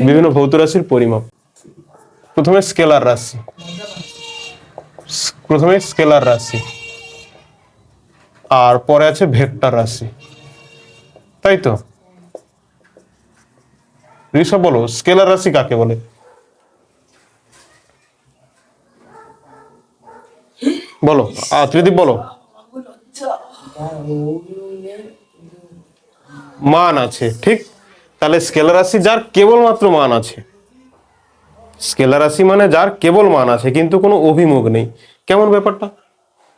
বিভিন্ন ভৌত রাশির পরিমাপ। প্রথমে স্কেলার রাশি, আর পরে আছে ভেক্টর রাশি, তাই তো? ঋষভ বলো, স্কেলার রাশি কাকে বলে? বলো, ত্রিদীপ বলো। মান আছে, ঠিক। তাহলে স্কেলার রাশি যার কেবলমাত্র মান আছে, স্কেলার রাশি মানে যার কেবল মান আছে কিন্তু কোনো অভিমুখ নেই। কেমন ব্যাপারটা?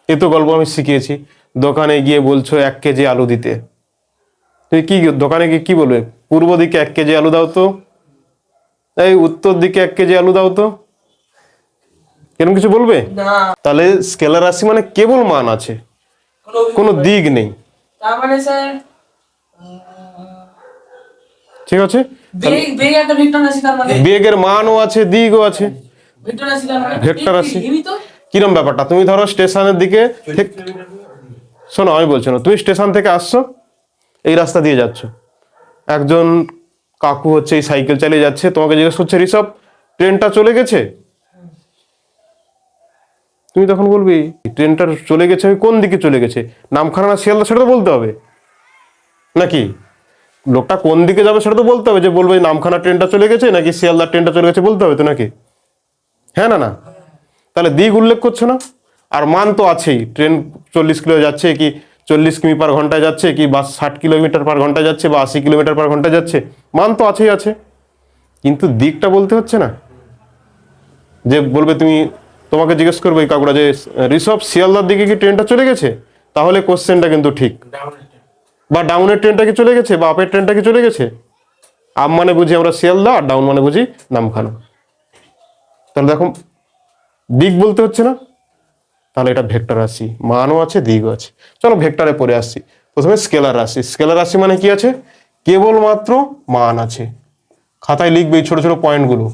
এ তো গল্প আমি শিখিয়েছি। দোকানে গিয়ে বলছো 1 কেজি আলু দিতে, তুমি কি দোকানে গিয়ে কি বলবে? পূর্ব দিকে 1 কেজি আলু দাও তো, এই উত্তর দিকে 1 কেজি আলু দাও তো, এরকম কিছু বলবে না। তাহলে স্কেলার রাশি মানে কেবল মান আছে, কোনো দিক নেই। তার মানে স্যার ঠিক আছে, বেগের মানও আছে, দিকও আছে, ভেক্টর রাশি। কিরম ব্যাপারটা? তুমি ধরো স্টেশনের দিকে, শোনো আমি বলছি না, তুমি স্টেশন থেকে আসছো, এই রাস্তা দিয়ে যাচ্ছ, একজন কাকু হচ্ছে এই সাইকেল চালিয়ে যাচ্ছে, তোমাকে জিজ্ঞেস করছে, ঋষভ ট্রেনটা চলে গেছে? তুমি তখন বলবি ট্রেনটা চলে গেছে, কোন দিকে চলে গেছে, নামখানা না শিয়ালদা, সেটা তো বলতে হবে নাকি? লোকটা কোন দিকে যাবে সেটা তো বলতে হবে, যে বলবে নামখানা ট্রেনটা চলে গেছে নাকি শিয়ালদা ট্রেনটা চলে গেছে, বলতে হবে তো নাকি? হ্যাঁ না? তাহলে দিক উল্লেখ করছে না। আর মান তো আছেই, ট্রেন 40 কিলো যাচ্ছে কি 40 কিমি পার ঘন্টায় যাচ্ছে, কি বাস 60 কিলোমিটার পার ঘন্টায় যাচ্ছে বা 80 কিলোমিটার পার ঘন্টায় যাচ্ছে, মান তো আছেই আছে, কিন্তু দিকটা বলতে হচ্ছে না। যে বলবে তুমি, তোমাকে জিজ্ঞেস করবে এই কাকুরা যে ঋষভ শিয়ালদার দিকে কি ট্রেনটা চলে গেছে, তাহলে কোশ্চেনটা কিন্তু ঠিক। বা ডাউনের ট্রেনটা কি চলে গেছে, বা আপের ট্রেনটা কি চলে গেছে? আপ মানে বুঝি আমরা শিয়ালদা, আর ডাউন মানে বুঝি নামখানা। তাহলে দেখো দিক বলতে হচ্ছে না। তাহলে এটা ভেক্টর রাশি, মানও আছে, দিকও আছে। চলো ভেক্টরে পড়ে আসছি। প্রথমে স্কেলার রাশি। স্কেলার রাশি মানে কি আছে? কেবলমাত্র মান আছে। খাতায় লিখবে এই ছোট ছোট পয়েন্টগুলো,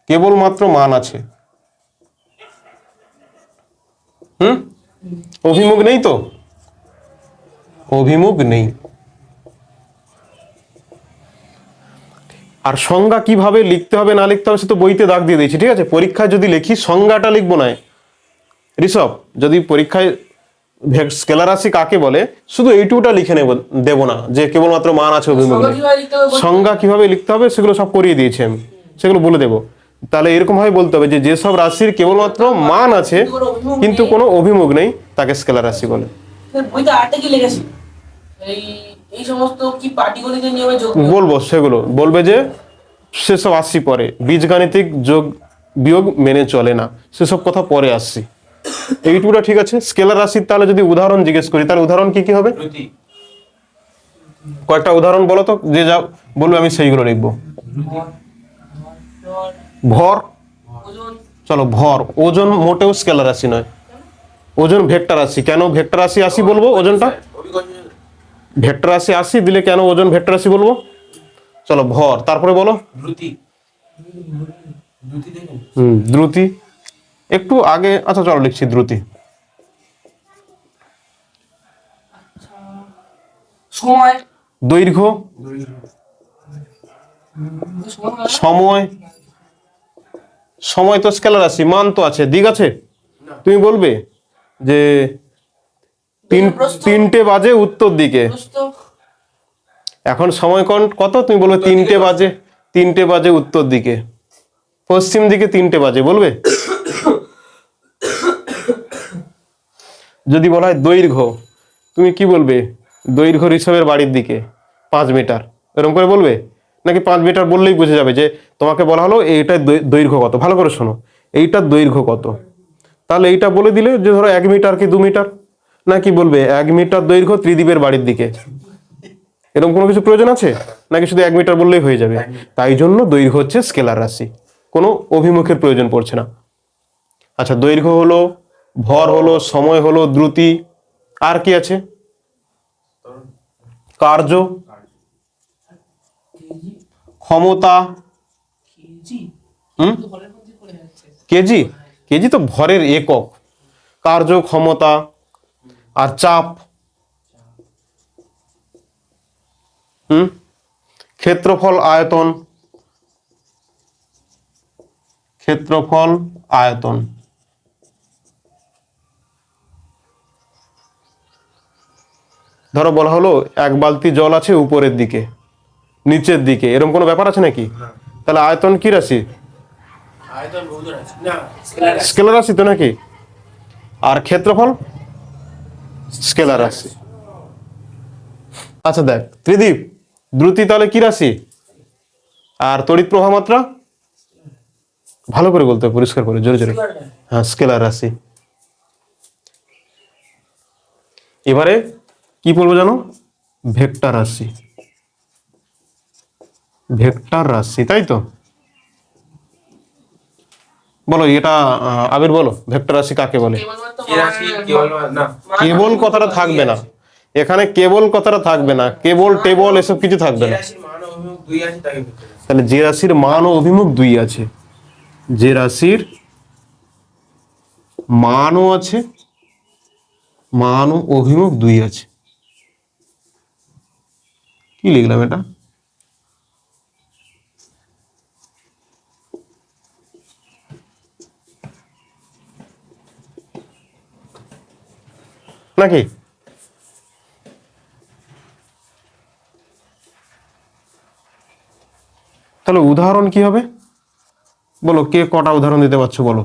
কেবলমাত্র মান আছে। অভিমুখ নেই তো, অভিমুখ নেই। আর সংজ্ঞা কিভাবে লিখতে হবে না লিখতে হবে সে তো বইতে দাগ দিয়ে দিয়েছি, ঠিক আছে? পরীক্ষায় যদি লিখি সংজ্ঞাটা লিখবো না। ঋষভ, যদি পরীক্ষায় স্কেলার রাশি কাকে বলে শুধু এইটুকুটা লিখে দেব না যে কেবলমাত্র মান আছে, অভিমুখ নেই। সংজ্ঞা কিভাবে লিখতে হবে সেগুলো সব করিয়ে দিয়েছি আমি, সেগুলো বলে দেবো। তাহলে এরকম ভাবে বলতে হবে যে যেসব রাশির কেবলমাত্র মান আছে কিন্তু কোনো অভিমুখ নেই তাকে স্কেলার রাশি বলে। বলবো সেগুলো, বলবে যে সেসব আসছি পরে, বীজগাণিতিক যোগ বিয়োগ মেনে চলে না, সেসব কথা পরে আসছি। এইটুকুটা ঠিক আছে। স্কেলার রাশির তাহলে যদি উদাহরণ জিজ্ঞেস করি, তাহলে উদাহরণ কি কি হবে? কয়েকটা উদাহরণ বলো তো, যে যা বলবে আমি সেইগুলো লিখবো। ভর, চলো ভর। ওজন মোটেও স্কেলার রাশি নয়, ওজন ভেক্টর রাশি। কেন ভেক্টর রাশি আসি বলবো? ওজনটা ভেক্টর রাশি আসি দিলে কেন ওজন ভেক্টর রাশি বলবো? চলো ভর, তারপরে বলো দ্রুতি। একটু আগে, আচ্ছা চলো লিখছি দ্রুতি। সময়, দৈর্ঘ্য, সময়। সময় তো স্কেলার রাশি, মান তো আছে, দিক আছে। তুমি বলবে যে 3টে বাজে উত্তর দিকে, এখন সময় কত? তুমি বলবে 3টে বাজে, 3টে বাজে উত্তর দিকে, পশ্চিম দিকে 3টে বাজে বলবে। যদি বলা হয় দৈর্ঘ্য, তুমি কি বলবে? দৈর্ঘ্য ঋষভের বাড়ির দিকে 5 মিটার, এরকম করে বলবে? নাকি 5 মিটার বললেই বুঝে যাবে যে তোমাকে বলা হলো এইটার দৈর্ঘ্য কত? ভালো করে শোনো, এইটার দৈর্ঘ্য কত, তাহলে এইটা বলে দিলে যে ধরো 1 মিটার কি 2 মিটার। নাকি বলবে 1 মিটার দৈর্ঘ্য ত্রিদীপের বাড়ির দিকে, এরকম কোনো কিছু প্রয়োজন আছে? নাকি শুধু 1 মিটার বললেই হয়ে যাবে? তাই জন্য দৈর্ঘ্য হচ্ছে স্কেলার রাশি, কোনো অভিমুখের প্রয়োজন পড়ছে না। আচ্ছা, দৈর্ঘ্য হলো, ভর হলো, সময় হলো, দ্রুতি, আর কি আছে? কার্য, ক্ষমতা। কেজি, কেজি তো ভরের একক। কার্য, ক্ষমতা, আর চাপ। ক্ষেত্রফল, আয়তন, ক্ষেত্রফল আয়তন। ধরো বলা হলো এক বালতি জল আছে উপরের দিকে নিচের দিকে, এরকম কোনো ব্যাপার আছে নাকি? তাহলে আয়তন কি রাশি? স্কেলার রাশি তো নাকি? আর ক্ষেত্রফল স্কেলার রাশি। আচ্ছা দেখ ত্রিদীপ, দ্রুতি তাহলে কি রাশি? আর তড়িৎ প্রবাহ মাত্রা? ভালো করে বলতে হবে, পরিষ্কার করে, জোরে জোরে। হ্যাঁ, স্কেলার রাশি। এবারে কি বলবো জানো? ভেক্টর রাশি। ভেক্টর রাশি, তাই তো? বলো এটা, আবির বলো ভেক্টর রাশি কাকে বলে? কেবল কথাটা থাকবে না এখানে, কেবল কথাটা থাকবে না, কেবল টেবল এসব কিছু থাকবে না। তাহলে যে রাশির মান ও অভিমুখ দুই আছে, যে রাশির মানও আছে, মান ও অভিমুখ দুই আছে। কি লিখলাম এটা? নাকি? তাহলে উদাহরণ কি হবে বলো? কে কটা উদাহরণ দিতে পারছো বলো?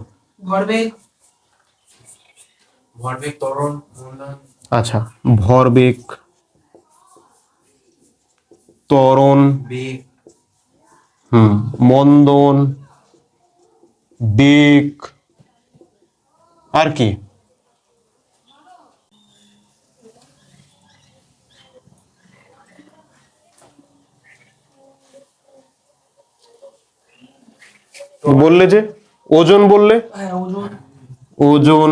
ভরবেগ, ত্বরণ, মন্দন। আচ্ছা, ভরবেগ, ত্বরণ, বেগ, মন্দন, বেগ, আর কি? বললে যে ওজন, বললে ওজন, ওজন,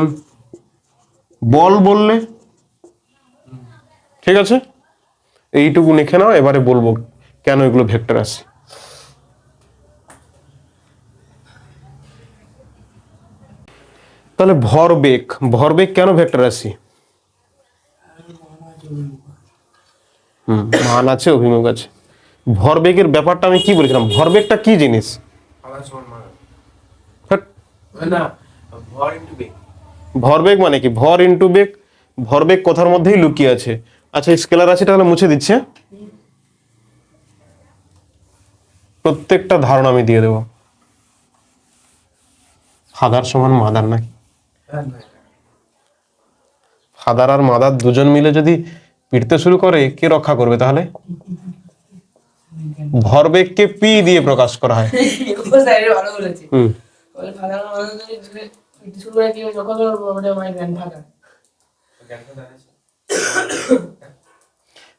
বল বললে, ঠিক আছে? এইটুকু লিখে নাও, এবারে বলবো কেন এগুলো ভেক্টর রাশি। তাহলে ভরবেগ, ভরবেগ কেন ভেক্টর রাশি? মান আছে, অভিমুখ আছে। ভরবেগের ব্যাপারটা আমি কি বলেছিলাম? ভরবেগটা কি জিনিস? না, ভর ইনটু বেগ। ভরবেগ মানে কি? ভর ইনটু বেগ। ভরবেগ কথার মধ্যেই লুকিয়ে আছে। আচ্ছা, স্কেলার রাশিটা তাহলে মুছে দিচ্ছে, প্রত্যেকটা ধারণা আমি দিয়ে দেবো। ফাদার সমান মাদার নাকি? ফাদার আর মাদার দুজন মিলে যদি পিটতে শুরু করে, কে রক্ষা করবে তাহলে? ভরবেগকে পি দিয়ে প্রকাশ করা হয়। ভালো বলেছে।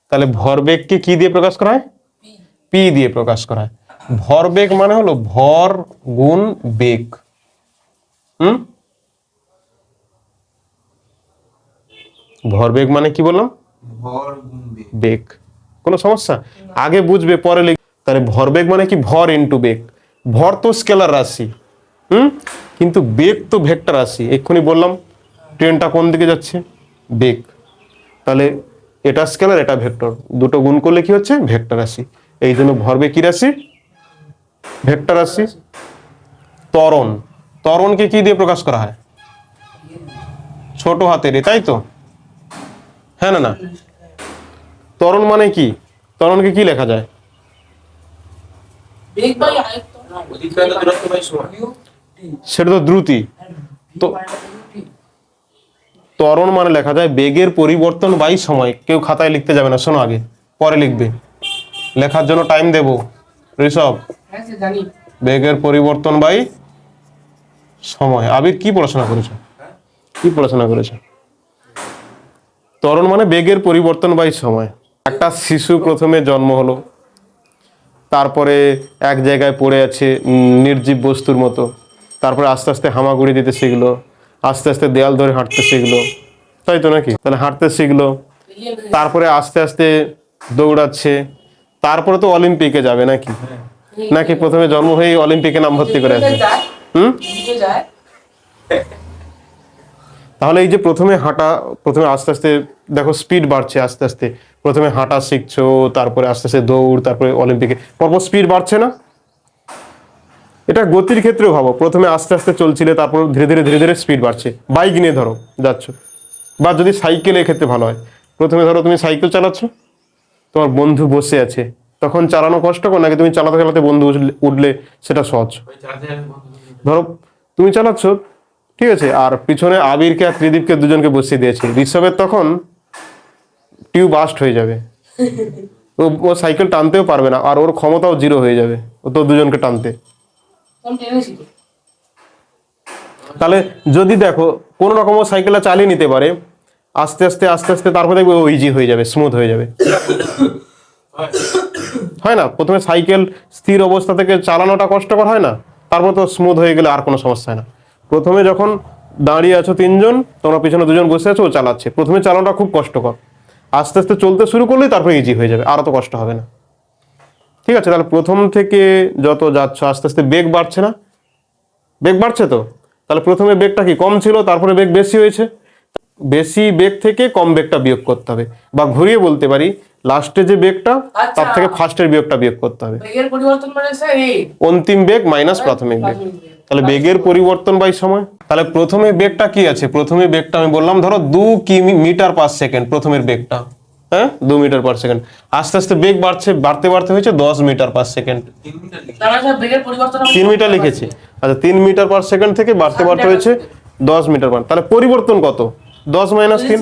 তাহলে ভরবেগকে কি দিয়ে প্রকাশ করা হয়? পি দিয়ে প্রকাশ করা হয়। ভরবেগ মানে হলো ভর গুণ বেগ। ভরবেগ মানে কি বললাম? ভর গুণ বেগ। বেগ। কোনো সমস্যা? আগে বুঝবে পরে লিখ। তাহলে ভরবেগ মানে কি? ভর ইনটু বেগ। ভর তো স্কেলার রাশি, কিন্তু বেগ তো ভেক্টর রাশি। এক্ষুনি বললাম ট্রেনটা কোন দিকে যাচ্ছে? বেগ। তাহলে এটা স্কেলার, এটা ভেক্টর, দুটো গুণ করলে কি হচ্ছে? ভেক্টর রাশি। এই জন্য ভরবেগ কি রাশি? ভেক্টর রাশি। ত্বরণ, ত্বরণকে কি দিয়ে প্রকাশ করা হয়? ছোট হাতের, তাই তো? হ্যাঁ না? না, ত্বরণ মানে কি? ত্বরণকে কি লেখা যায়? সেটা তো দ্রুতি। তো ত্বরণ মানে লেখা যায় বেগের পরিবর্তন বাই সময়। কেউ খাতায় লিখতে যাবে না, শোনো, আগে পরে লিখবে। লেখার জন্য টাইম দেবো ঋষভ। বেগের পরিবর্তন বাই সময়। আবির কি পড়াশোনা করেছে? কি পড়াশোনা করেছে? ত্বরণ মানে বেগের পরিবর্তন বাই সময়। একটা শিশু প্রথমে জন্ম হলো, তারপরে এক জায়গায় পড়ে আছে নির্জীব বস্তুর মতো, তারপরে আস্তে আস্তে হামাগুড়ি দিতে শিখলো, আস্তে আস্তে দেয়াল ধরে হাঁটতে শিখলো, তাই তো নাকি? তাহলে হাঁটতে শিখলো, তারপরে আস্তে আস্তে দৌড়াচ্ছে, তারপরে তো অলিম্পিকে যাবে নাকি? নাকি প্রথমে জন্ম হয়ে অলিম্পিকে নাম ভর্তি করে আসবে? তাহলে এই যে প্রথমে হাঁটা, প্রথমে আস্তে আস্তে দেখো স্পিড বাড়ছে, আস্তে আস্তে প্রথমে হাঁটা শিখছো, তারপরে আস্তে আস্তে দৌড়, তারপরে অলিম্পিকে, পরপর স্পিড বাড়ছে না? এটা গতির ক্ষেত্রেও ভাবো, প্রথমে আস্তে আস্তে চলছিলে, তারপর ধীরে ধীরে ধীরে ধীরে স্পিড বাড়ছে। বাইক নিয়ে ধরো যাচ্ছ, বা যদি সাইকেলের ক্ষেত্রে ভালো হয়, প্রথমে ধরো তুমি সাইকেল চালাচ্ছ, তোমার বন্ধু বসে আছে, তখন চালানো কষ্টকর নাকি তুমি চালাতে চালাতে বন্ধু উঠলে সেটা সহজ? ধরো তুমি চালাচ্ছ, ঠিক আছে, আর পিছনে আবিরকে আর ত্রিদীপকে দুজনকে বসিয়ে দিয়েছে, ঋষভের তখন টিউব বাস্ট হয়ে যাবে, ও সাইকেল টানতেও পারবে না, আর ওর ক্ষমতাও জিরো হয়ে যাবে ও তো দুজনকে টানতে। তাহলে যদি দেখো কোনো রকম ও সাইকেলটা চালিয়ে নিতে পারে, আস্তে আস্তে আস্তে আস্তে, তারপর দেখবে ও ইজি হয়ে যাবে, স্মুথ হয়ে যাবে। হয় না, প্রথমে সাইকেল স্থির অবস্থা থেকে চালানোটা কষ্টকর হয় না, তারপর তো স্মুথ হয়ে গেলে আর কোনো সমস্যা হয় না। প্রথমে যখন দাঁড়িয়ে আছো তিনজন, তোমরা পিছনে দুজন বসে আছো, ও চালাচ্ছে, প্রথমে চালানোটা খুব কষ্টকর, আস্তে আস্তে চলতে শুরু করলেই তারপরে ইজি হয়ে যাবে, আর তো কষ্ট হবে না। ঠিক আছে, তাহলে প্রথম থেকে যত যাচ্ছ আস্তে আস্তে বেগ বাড়ছে না, বেগ বাড়ছে তো, তাহলে প্রথমে বেগটা কি কম ছিল, তারপরে বেগ বেশি হয়েছে, বেশি বেগ থেকে কম বেগটা বিয়োগ করতে হবে, বা ঘুরিয়ে বলতে পারি লাস্টে যে বেগটা তার থেকে ফার্স্টের বিয়োগটা বিয়োগ করতে হবে। বেগের পরিবর্তন মানে স্যার এই অন্তিম বেগ মাইনাস প্রাথমিক বেগ, তাহলে বেগের পরিবর্তন বাই সময়। তাহলে প্রথমে বেগটা কি আছে, প্রথমে বেগটা আমি বললাম ধরো 2 মিটার পার সেকেন্ড, প্রথমের বেগটা, হ্যাঁ 2 মিটার পার সেকেন্ড, আস্তে আস্তে বেগ বাড়ছে, বাড়তে বাড়তে হয়েছে 10 মিটার পার সেকেন্ড। 3 মিটার লিখেছি, আচ্ছা 3 মিটার পার সেকেন্ড থেকে বাড়তে বাড়তে হয়েছে 10 মিটার পার, তাহলে পরিবর্তন কত, 10 মাইনাস 3।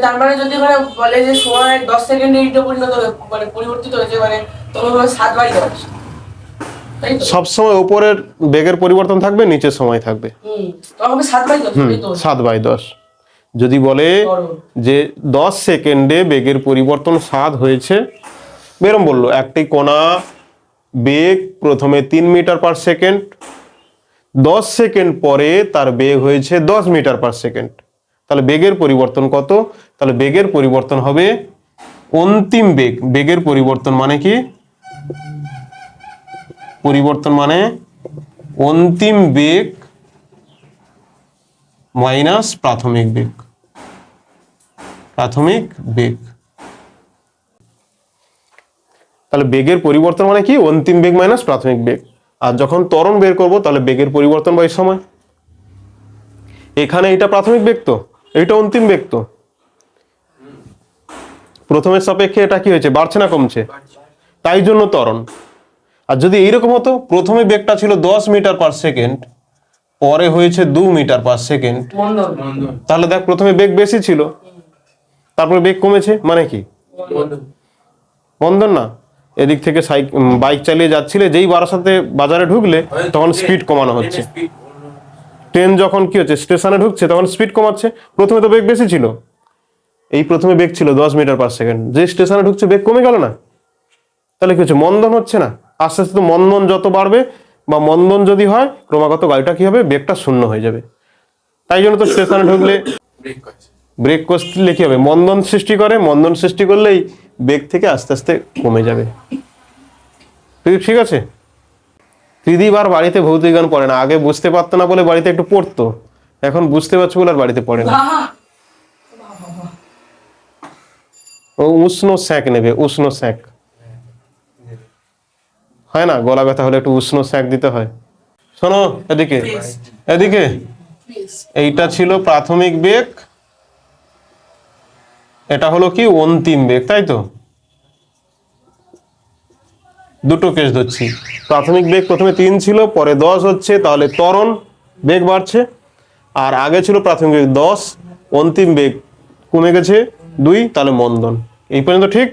তার মানে যদি ওখানে বলে যে সময় 10 সেকেন্ডে ইন্টু পরিণত মানে পরিবর্তিত হয়েছে, মানে তখন হবে 7/10, তাই তো? সবসময় উপরের বেগের পরিবর্তন থাকবে, নিচের সময় থাকবে, তখন হবে 7/10, তাই তো? 7/10। যদি বলে যে 10 সেকেন্ডে বেগের পরিবর্তন 7 হয়েছে, বেরম বললো একটি কণা বেগ প্রথমে 3 মিটার পার সেকেন্ড, 10 সেকেন্ড পরে তার বেগ হয়েছে 10 মিটার পার সেকেন্ড, তাহলে বেগের পরিবর্তন কত, তাহলে বেগের পরিবর্তন হবে অন্তিম বেগ, বেগের পরিবর্তন মানে কি, পরিবর্তন মানে অন্তিম বেগ মাইনাস প্রাথমিক বেগ, প্রাথমিক বেগ। তাহলে বেগের পরিবর্তন মানে কি, অন্তিম বেগ মাইনাস প্রাথমিক বেগ। আর যখন ত্বরণ বের করব তাহলে বেগের পরিবর্তন বাই সময়। এখানে এটা প্রাথমিক বেগ তো, এইটা অন্তিম বেগ তো, প্রথমের সাপেক্ষে এটা কি হয়েছে, বাড়ছে না কমছে, তাই জন্য ত্বরণ। আর যদি এইরকম হতো, প্রথমে বেগটা ছিল 10 মিটার পার সেকেন্ড, পরে হয়েছে 2 মিটার পার সেকেন্ড, তাহলে দেখ প্রথমে বেগ বেশি ছিল, তারপরে বেগ কমেছে, মানে কি মন্দন না। এদিক থেকে বাইক চালিয়ে যাচ্ছিলে, যেই বারাসাতে বাজারে ঢুকলে তখন স্পিড কমানো হচ্ছে, ট্রেন যখন কি হচ্ছে স্টেশনে ঢুকছে তখন স্পিড কমাচ্ছে, প্রথমে তো বেগ বেশি ছিল, এই প্রথমে বেগ ছিল 10 মিটার পার সেকেন্ড, যে স্টেশনে ঢুকছে বেগ কমে গেল না, তাহলে কি হচ্ছে, মন্দন হচ্ছে না। আস্তে আস্তে মন্দন যত বাড়বে বা মন্দন যদি হয়, ক্রমাগত গাড়িটা কি হবে, বেগটা শূন্য হয়ে যাবে। তাই জন্য তো স্টেশনে ঢুকলে ব্রেক করলে কি হবে, মন্দন সৃষ্টি করে, মন্দন সৃষ্টি করলেই বেগ থেকে আস্তে আস্তে কমে যাবে। ঠিক আছে, ত্রিদীপ আর বাড়িতে ভৌতিক জ্ঞান পড়ে না, আগে বুঝতে পারতো না বলে বাড়িতে একটু পড়তো, এখন বুঝতে পারছো বলে আর বাড়িতে পড়ে না। ও উষ্ণ স্যাক নেবে, উষ্ণ স্যাক, হয় না, গলা ব্যথা হলে একটু উষ্ণ স্যাক দিতে হয়। শোনো এদিকে, এদিকে, এইটা ছিল প্রাথমিক বেগ, এটা হলো কি অন্তিম বেগ, তাই তো, দুটো কেস ধরছি। প্রাথমিক বেগ প্রথমে 3 ছিল, পরে 10 হচ্ছে, তাহলে ত্বরণ বেগ বাড়ছে। আর আগে ছিল প্রাথমিক বেগ 10, অন্তিম বেগ কমে গেছে 2, তাহলে মন্দন। এই পর্যন্ত ঠিক?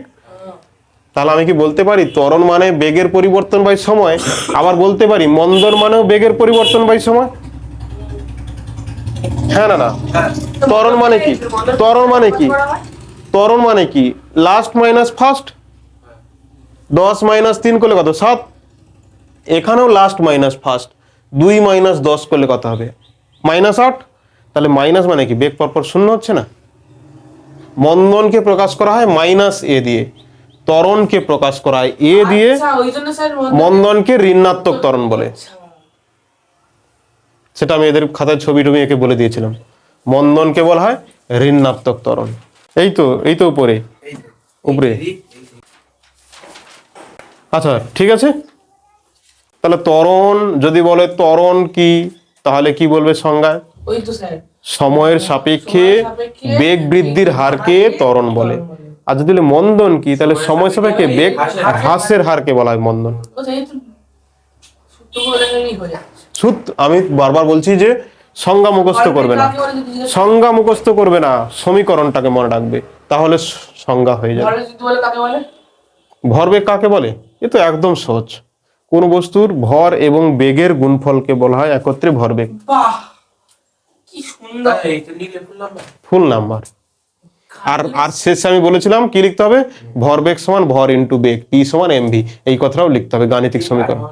তাহলে আমি কি বলতে পারি ত্বরণ মানে বেগের পরিবর্তন বাই সময়, আবার বলতে পারি মন্দন মানেও বেগের পরিবর্তন বাই সময়? হ্যাঁ না না, ত্বরণ মানে কি, ত্বরণ মানে কি, ত্বরণ মানে কি লাস্ট মাইনাস ফার্স্ট, 10 মাইনাস 3 করলে কত, 7, এখানেও লাস্ট মাইনাস ফার্স্ট, 2 মাইনাস 10 করলে কত হবে, -8। তাহলে মাইনাস মানে কি, বেগ পরপর শূন্য হচ্ছে না। মন্দনকে প্রকাশ করা হয় -a দিয়ে, ত্বরণকে প্রকাশ করা হয় a দিয়ে, মন্দনকে ঋণাত্মক ত্বরণ বলে। সেটা আমি এদের খাতায় ছবি টবি এঁকে বলে দিয়েছিলাম, মন্দনকে বলা হয় ঋণাত্মক ত্বরণ। এই তো, এই তো উপরে, উপরে। আচ্ছা ঠিক আছে। তাহলে ত্বরণ যদি বলে ত্বরণ কি, তাহলে কি বলবে সংজ্ঞায়? ওই তো স্যার, সময়ের সাপেক্ষে সময়ের সাপেক্ষে বেগ বৃদ্ধির হারকে ত্বরণ বলে। আর যদি বলে মন্দন কি, তাহলে সময় সাপেক্ষে বেগ হ্রাসের হারকে বলা হয় মন্দন। সূত্রগুলো লেখালেই হয়ে যাচ্ছে। আমি বারবার বলছি যে সংজ্ঞা মুখস্থ করবে না, সংজ্ঞা মুখস্থ করবে না, সমীকরণটাকে মনে রাখবে, তাহলে সংজ্ঞা হয়ে যাবে। ভরবেগ যদি বলে কাকে বলে? ভরবেগ কাকে বলে? এ তো একদম সহজ। কোন বস্তুর ভর এবং বেগের গুণফলকে বলা হয় একত্রে ভরবেগ। বাহ, কি সুন্দর! এইটা নিলে ফুল নাম্বার। আর শেষে আমি বলেছিলাম কি লিখতে হবে? ভরবেগ সমান ভর ইন্টু বেগ, পি সমান এমভি। এই কথাটাও লিখতে হবে গাণিতিক সমীকরণ।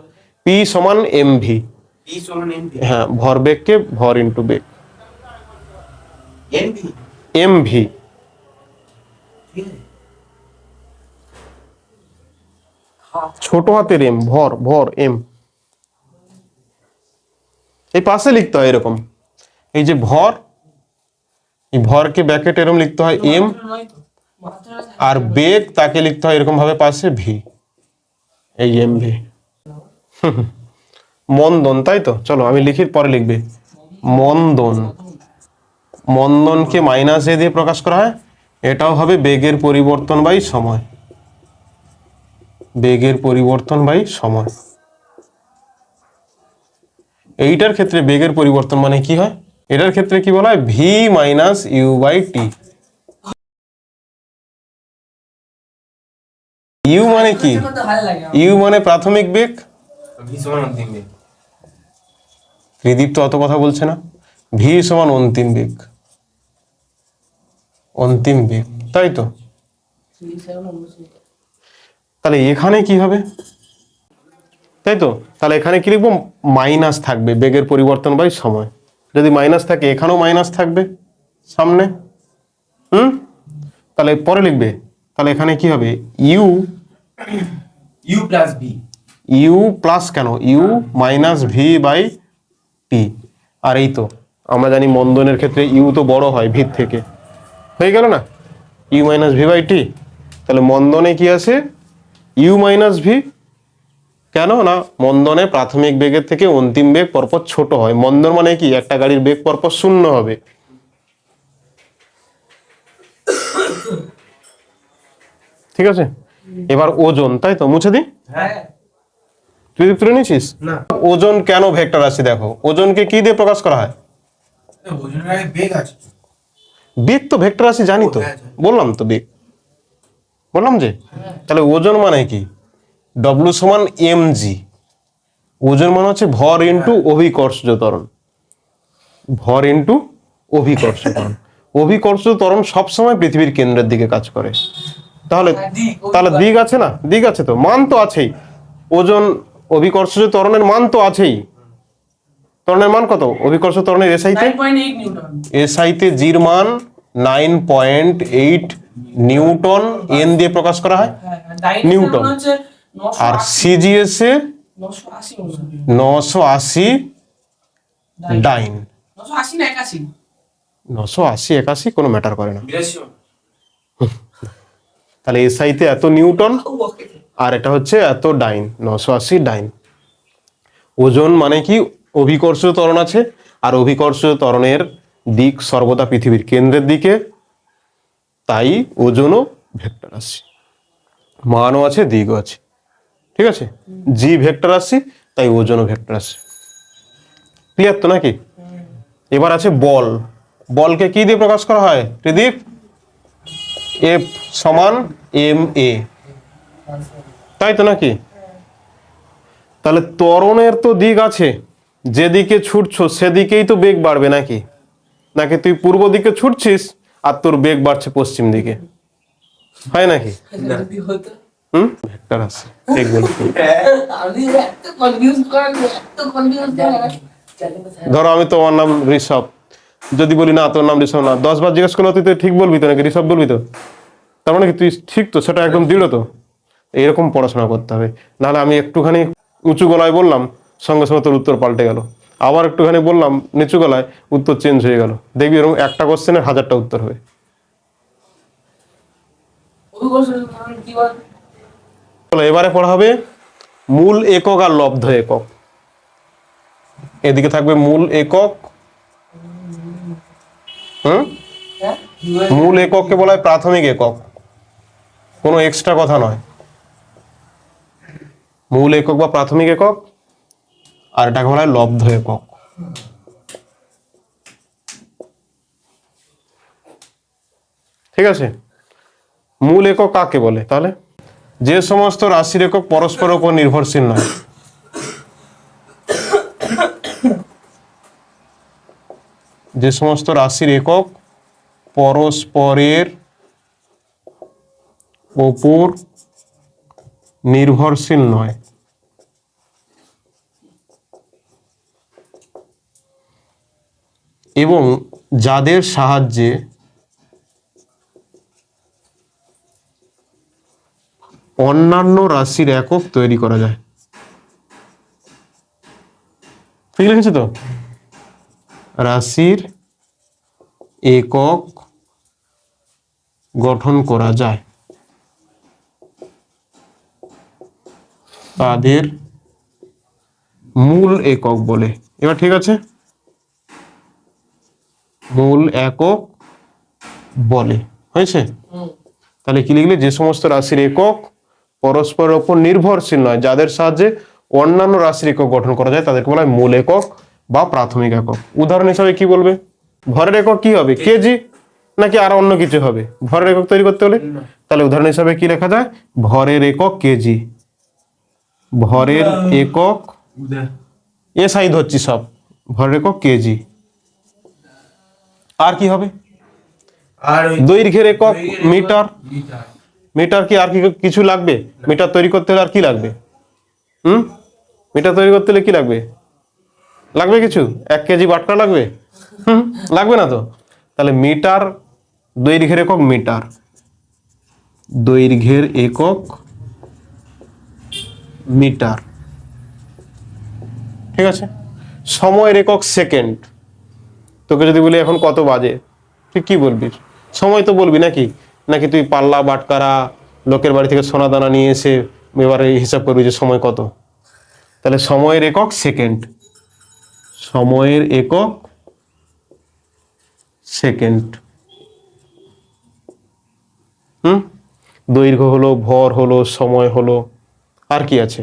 পি সমান এমভি, হ্যাঁ, ভরবেগকে ভর ইন্টু বেগ, এমভি। ছোট হাতের এম, ভর, ভর এম। এই পাশে লিখতে হয় এরকম, এই যে ভর, এই ভরকে ব্র্যাকেট এরকম লিখতে হয় এম, আর বেগ তাকে লিখতে হয় এরকম ভাবে পাশে ভি, এই এম ভি। মন্দন, তাই তো? চলো আমি লিখি, পরে লিখবে। মন্দন, মন্দনকে মাইনাস এ দিয়ে প্রকাশ করা হয়। এটাও হবে বেগের পরিবর্তন বাই সময়, বেগের পরিবর্তন বাই সময়। এইটার ক্ষেত্রে বেগের পরিবর্তন মানে কি হয়? এটার ক্ষেত্রে কি বলা হয়? V minus U by T. U মানে কি? ইউ মানে প্রাথমিক বেগ, ত্রিদীপ তো অত কথা বলছে না। ভি সমান অন্তিম বেগ, অন্তিম বেগ, তাই তো? তাহলে এখানে কি হবে? তাই তো, তাহলে এখানে কি লিখবো? মাইনাস থাকবে, বেগের পরিবর্তন বাই সময়। যদি মাইনাস থাকে এখানেও মাইনাস থাকবে সামনে। তাহলে পরে লিখবে, তাহলে এখানে কি হবে? U, U plus V, U plus কেন, U minus V by T. আর এই তো আমরা জানি মন্দনের ক্ষেত্রে ইউ তো বড় হয় ভির থেকে, হয়ে গেল না? U minus V by T. তাহলে মন্দনে কি আছে? U minus V. কেন না? মন্দনে প্রাথমিক বেগের থেকে অন্তিম বেগ পরপর ছোট হয়। মন্দন মানে কি? একটা গাড়ির বেগ পরপর শূন্য হবে। ঠিক আছে, এবার ওজন, তাই তো? মুছে দি, হ্যাঁ তুই তুলে নিয়েছিস না, ওজন কেন ভেক্টর রাশি? দেখো ওজনকে কি দিয়ে প্রকাশ করা হয়? ওজনের আগে বেগ আছে। বেগ তো ভেক্টর রাশি জানি তো, বললাম তো বেগ, বললাম যে। তাহলে ওজন মানে কি? ডব্লিউ সমান এম জি। ওজন মানে হচ্ছে ভর ইন্টু অভিকর্ষজ ত্বরণ, ভর ইন্টু অভিকর্ষজ ত্বরণ। অভিকর্ষজ ত্বরণ সবসময় পৃথিবীর কেন্দ্রের দিকে কাজ করে। তাহলে তাহলে দিক আছে না? দিক আছে তো, মান তো আছেই। ওজন অভিকর্ষজ ত্বরণের মান তো আছেই। ত্বরণের মান কত? অভিকর্ষজ ত্বরণের এসআইতে, 9.8 নিউটন। এসআইতে জির মান 9.8 নিউটন, এন দিয়ে প্রকাশ করা হয় নিউটন। আর সিজিএস এ 980 ডাইন। 980 না 81? 980 81 কোনো ম্যাটার করে না। তাহলে এসআইতে এত নিউটন আর এটা হচ্ছে এত ডাইন, 980 ডাইন। ওজন মানে কি? অভিকর্ষ ত্বরণ আছে, আর অভিকর্ষ ত্বরণের দিক সর্বদা পৃথিবীর কেন্দ্রের দিকে, তাই ওজনও ভেক্টর রাশি, মানও আছে দিকও আছে। ঠিক আছে, জি ভেক্টর রাশি, তাই ওজনও ভেক্টর রাশি। ক্লিয়ার তো নাকি? এবার আছে বল। বলকে কি দিয়ে প্রকাশ করা হয় ত্রিদীপ? এফ সমান এম এ, তাই তো নাকি? তাহলে ত্বরণের তো দিক আছে, যেদিকে ছুটছো সেদিকেই তো বেগ বাড়বে নাকি? নাকি তুই পূর্ব দিকে ছুটছিস আর তোর বেগ বাড়ছে পশ্চিম দিকে, হয় নাকি? ভেক্টর আছে, ঠিক বলছি। ধরো আমি তোমার নাম ঋষভ, যদি বলি না তোর নাম ঋষভ না, 10 বার জিজ্ঞেস করলে তুই তো ঠিক বলবি তো নাকি? ঋষভ বলবি তো, তার মানে কি তুই ঠিক তো? সেটা একদম দৃঢ় তো? এরকম পড়াশোনা করতে হবে, নাহলে আমি একটুখানি উঁচু গলায় বললাম সঙ্গে সঙ্গে তোর উত্তর পাল্টে গেল, আবার একটুখানি বললাম নিচু গলায় উত্তর চেঞ্জ হয়ে গেল। দেখবি এরকম একটা কোশ্চেনের 1000টা উত্তর হবে। এবারে পড়া হবে মূল একক আর লব্ধ একক। এদিকে থাকবে মূল একক, হ্যাঁ মূল একককে বলা হয় প্রাথমিক একক, কোনো এক্সট্রা কথা নয়। মূল একক বা প্রাথমিক একক, আর এটাকে বলা হয় লব্ধ একক। ঠিক আছে, মূল একক কাকে বলে তাহলে? যে সমস্ত রাশির একক পরস্পরের উপর নির্ভরশীল নয়। যে সমস্ত রাশির একক পরস্পরের উপর নির্ভরশীল নয়, এবং যাদের সাহায্যে অন্যান্য রাশির একক তৈরি করা যায়। ঠিক লিখেছি তো? রাশির একক গঠন করা যায়, তাদের মূল একক বলে। এবার ঠিক আছে, মূল একক বলে, হয়েছে? তাহলে কি লিখলে? যে সমস্ত রাশির একক পরস্পরের উপর নির্ভরশীল নয়, যাদের সাহায্যে অন্যান্য রাশির একক গঠন করা যায়, তাদেরকে বলা হয় মূল একক বা প্রাথমিক একক। উদাহরণ হিসাবে কি বলবে? ভরের একক কি হবে? কেজি নাকি আর অন্য কিছু হবে ভরের একক তৈরি করতে হলে? তাহলে উদাহরণ হিসাবে কি লেখা যায়? ভরের একক কেজি, ভরের একক এসআই ধরছি সব, ভরের একক কেজি। আর কি হবে? আর দৈর্ঘ্যের একক মিটার। মিটার কি আর কি কিছু লাগবে? মিটার তৈরি করতে হলে আর কি লাগবে? মিটার তৈরি করতে হলে কি লাগবে? লাগবে কিছু? 1 কেজি বাটকা লাগবে? লাগবে না তো। তাহলে মিটার, দৈর্ঘ্যের একক মিটার, দৈর্ঘ্যের একক মিটার। ঠিক আছে, সময়ের একক সেকেন্ড। তোকে যদি বলি এখন কত বাজে, তুই কি বলবি? সময় তো বলবি নাকি? নাকি তুই পাল্লা বাটকারা লোকের বাড়ি থেকে সোনা দানা নিয়ে এসে এবারে হিসাব করবি যে সময় কত? তাহলে সময়ের একক সেকেন্ড, সময়ের একক সেকেন্ড। দৈর্ঘ্য হলো, ভর হলো, সময় হলো, আর কি আছে?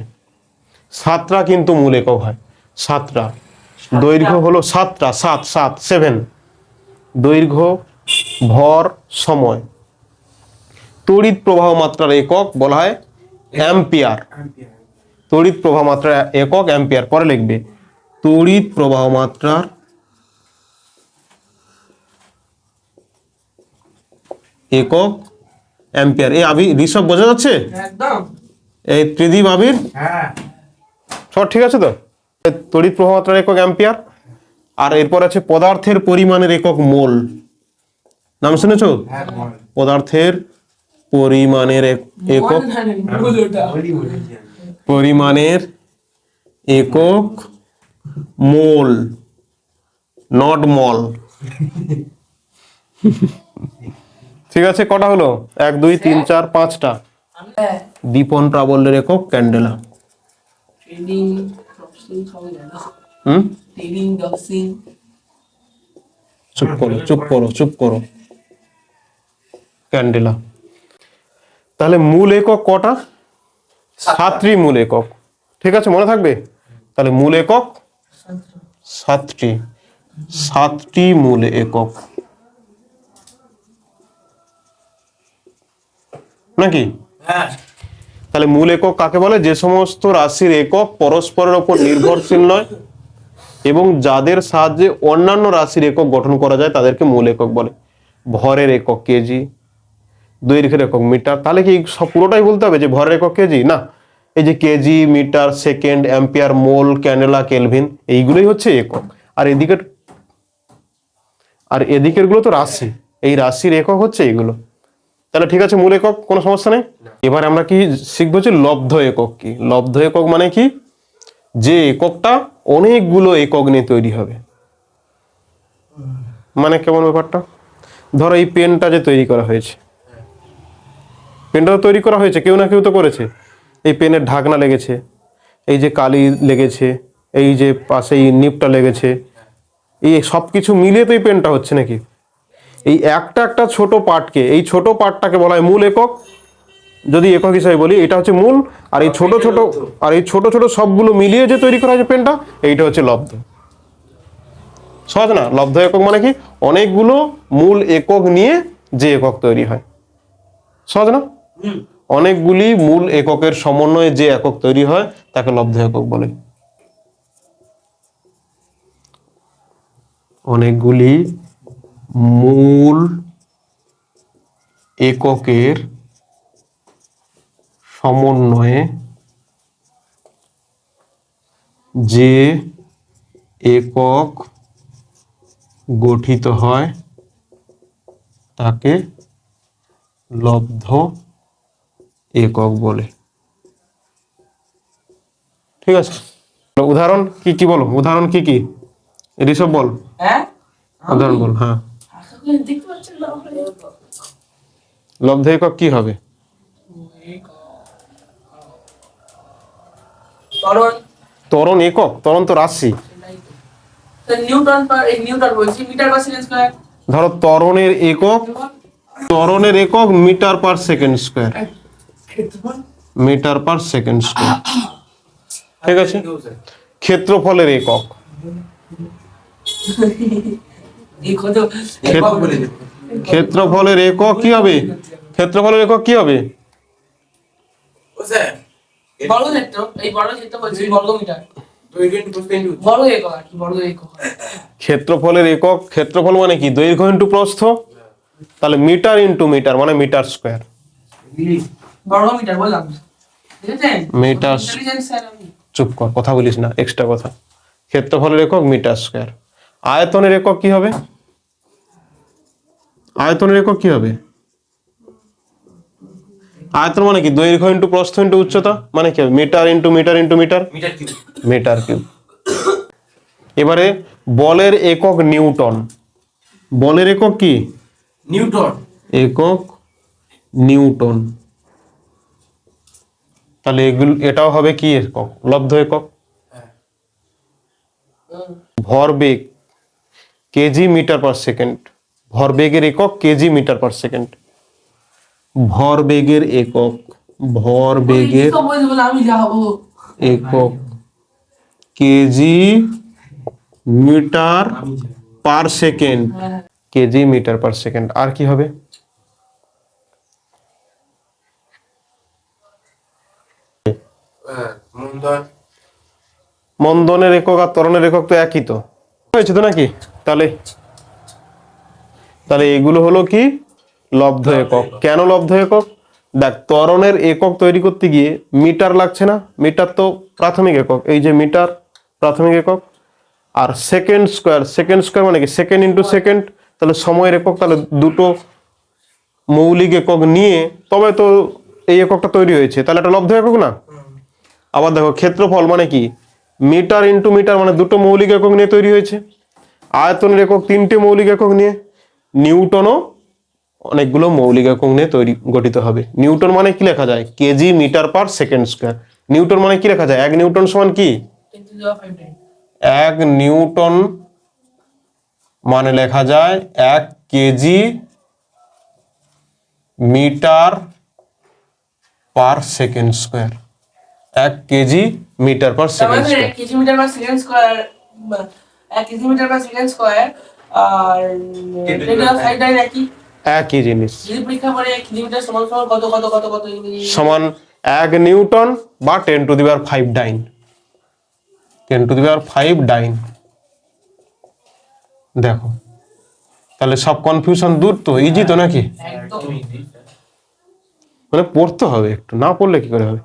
সাতটা কিন্তু মূল একক হয়, সাতটা। দৈর্ঘ্য হলো সাতটা, 7 দৈর্ঘ্য, ভর, সময়। তড়িৎ প্রবাহ মাত্রার একক বলা হয় অ্যাম্পিয়ার। তড়িৎ প্রবাহ মাত্রার একক অ্যাম্পিয়ার। পরে লিখবে তড়িৎ প্রবাহ মাত্রার একক অ্যাম্পিয়ার। এই আবি ঋষভ বোঝা যাচ্ছে? একদম। এই ত্রিদীপ আবির হ্যাঁ সব ঠিক আছে তো? তড়িৎ প্রবাহ মাত্রার একক অ্যাম্পিয়ার। আর এরপর আছে পদার্থের পরিমাণের একক মোল। নাম শুনেছো? হ্যাঁ বল। পদার্থের পরিমাণের একক, পরিমাণের একক মোল, নট মল। ঠিক আছে, কটা হলো? 1 2 3 4 5টা। দীপন প্রাবল্যের একক ক্যান্ডেলা। ট্রেনিং প্রসেসিং সবই জানা। Training processing. চুপ করো, চুপ করো, চুপ করো। ক্যান্ডেলা। তাহলে মূল একক কটা? 7টি মূল একক। ঠিক আছে, মনে থাকবে? তাহলে মূল একক 7টি, 7টি মূল একক নাকি? হ্যাঁ তাহলে মূল একক কাকে বলে? যে সমস্ত রাশির একক পরস্পরের উপর নির্ভরশীল নয় এবং যাদের সাহায্যে অন্যান্য রাশির একক গঠন করা যায়, তাদেরকে মূল একক বলে। ভরের একক কেজি, দৈর্ঘ্যের একক মিটার। তাহলে কি সব পুরোটাই বলতে হবে যে ভরের একক কেজি? না, এই যে কেজি, মিটার, সেকেন্ড, অ্যাম্পিয়ার, মোল, ক্যান্ডেলা, কেলভিন, এইগুলোই হচ্ছে একক। আর এদিকের গুলো তো রাশি, এই রাশির একক হচ্ছে এইগুলো। তাহলে ঠিক আছে, মূল একক কোনো সমস্যা নেই। এবার আমরা কি শিখবো যে লব্ধ একক কি? লব্ধ একক মানে কি? যে এককটা অনেকগুলো একক নিয়ে তৈরি হবে। মানে কেমন ব্যাপারটা? ধরো এই পেনটা যে তৈরি করা হয়েছে, পেনটা তো তৈরি করা হয়েছে, কেউ না কেউ তো করেছে। এই পেনের ঢাকনা লেগেছে, এই যে কালি লেগেছে, এই যে পাশে এই নিপটা লেগেছে, এই সব কিছু মিলিয়ে তো এই পেনটা হচ্ছে নাকি। এই একটা একটা ছোট পার্টকে, এই ছোট পার্টটাকে বলা হয় মূল একক। যদি একক হিসাবে বলি এটা হচ্ছে মূল, আর এই ছোট ছোট সবগুলো মিলিয়ে যে তৈরি করা হয়েছে পেনটা, এইটা হচ্ছে লব্ধ। সহজ না? লব্ধ একক মানে কি, অনেকগুলো মূল একক নিয়ে যে একক তৈরি হয়। সহজ না? অনেকগুলি মূল এককের সমন্বয়ে যে একক তৈরি হয় তাকে লব্ধ একক বলে। অনেকগুলি মূল এককের সমন্বয়ে যে একক গঠিত হয় তাকে লব্ধ একক বলে। ঠিক আছে, উদাহরণ কি কি বলো, উদাহরণ কি কি ঋষভ বল, হ্যাঁ উদাহরণ বল। হ্যাঁ, দেখতে পাচ্ছেন না লব্ধ একক কি হবে? ত্বরণ। ত্বরণ একক, ত্বরণ তো রাশি। নিউটন পার, এই নিউটন বলছি, মিটার পার সেকেন্ড স্কয়ার। ধরো ত্বরণের একক metre per second square, metre per second square. ঠিক আছে, ক্ষেত্রফলের একক, ক্ষেত্রফলের একক কি হবে? ক্ষেত্রফলের একক কি হবে? বর্গক্ষেত্র, এই বর্গক্ষেত্র বলছি বর্গমিটার, বর্গ একক আর কি, বর্গ একক। ক্ষেত্রফলের একক, ক্ষেত্রফল মানে কি, দৈর্ঘ্য ইন্টু প্রস্থ, তাহলে মিটার ইন্টু মিটার মানে মিটার স্কোয়ার। বর্গমিটার বললাম, দেখেছেন? মিটার, ইন্টেলিজেন্স স্যার আমি। চুপ কর, কথা বলিস না, এক্সট্রা কথা। ক্ষেত্রফলের একক মিটার স্কোয়ার। আয়তনের একক কি হবে? আয়তনের একক কি হবে? আয়তন মানে কি, দৈর্ঘ্য ইন্টু প্রস্থ ইন্টু উচ্চতা, মানে কি হবে, metre into metre into metre, metre cube. এবারে বলের একক নিউটন। বলের একক কি? নিউটন। একক নিউটন। তাহলে এটাও হবে কি একক? লব্ধ একক। ভরবেগ কেজি মিটার পার সেকেন্ড, ভরবেগের একক কেজি মিটার পার সেকেন্ড। ভরবেগের একক, ভরবেগের আমি যাবো একক KG metre per second, KG metre per second. আর কি হবে? মন্দনের একক আর ত্বরণের একক তো একই তো হয়েছে তো নাকি? তাহলে তাহলে এগুলো হলো কি লব্ধ একক। কেন লব্ধ একক? দেখ, ত্বরণের একক তৈরি করতে গিয়ে মিটার লাগছে না, মিটার তো প্রাথমিক একক, এই যে মিটার প্রাথমিক একক। আর সেকেন্ড স্কোয়ার, সেকেন্ড স্কোয়ার মানে কি, সেকেন্ড ইন্টু সেকেন্ড, তাহলে সময়ের একক। তাহলে দুটো মৌলিক একক নিয়ে তবে তো এই এককটা তৈরি হয়েছে, তাহলে এটা লব্ধ একক না? আবার দেখো, ক্ষেত্রফল মানে কি, মিটার ইন্টু মিটার মানে দুটো মৌলিক একক নিয়ে তৈরি হয়েছে। আয়তনের একক তিনটে মৌলিক একক নিয়ে। নিউটনও অনেকগুলো মৌলিক একক নিয়ে গঠিত হবে। নিউটন মানে কি লেখা যায়? KG metre per second square. Newton মানে কি লেখা যায়? 1 নিউটন সমান কি? 1 নিউটন মানে লেখা যায় 1 KG metre per second square. 1 KG metre per second square. KG metre per second square, 1 KG metre per second square আর 10⁵ একই, একই জিনিস। যদি পরীক্ষা করে কিলোমিটার সমান সমান কত কত কত কত সমান 1 নিউটন বা 10⁵ ডাইন, 10⁵ ডাইন। দেখো, তাহলে সব কনফিউশন দূর তো, ইজি তো নাকি? একদম। মানে পড়তে হবে একটু, না পড়লে কি করে হবে?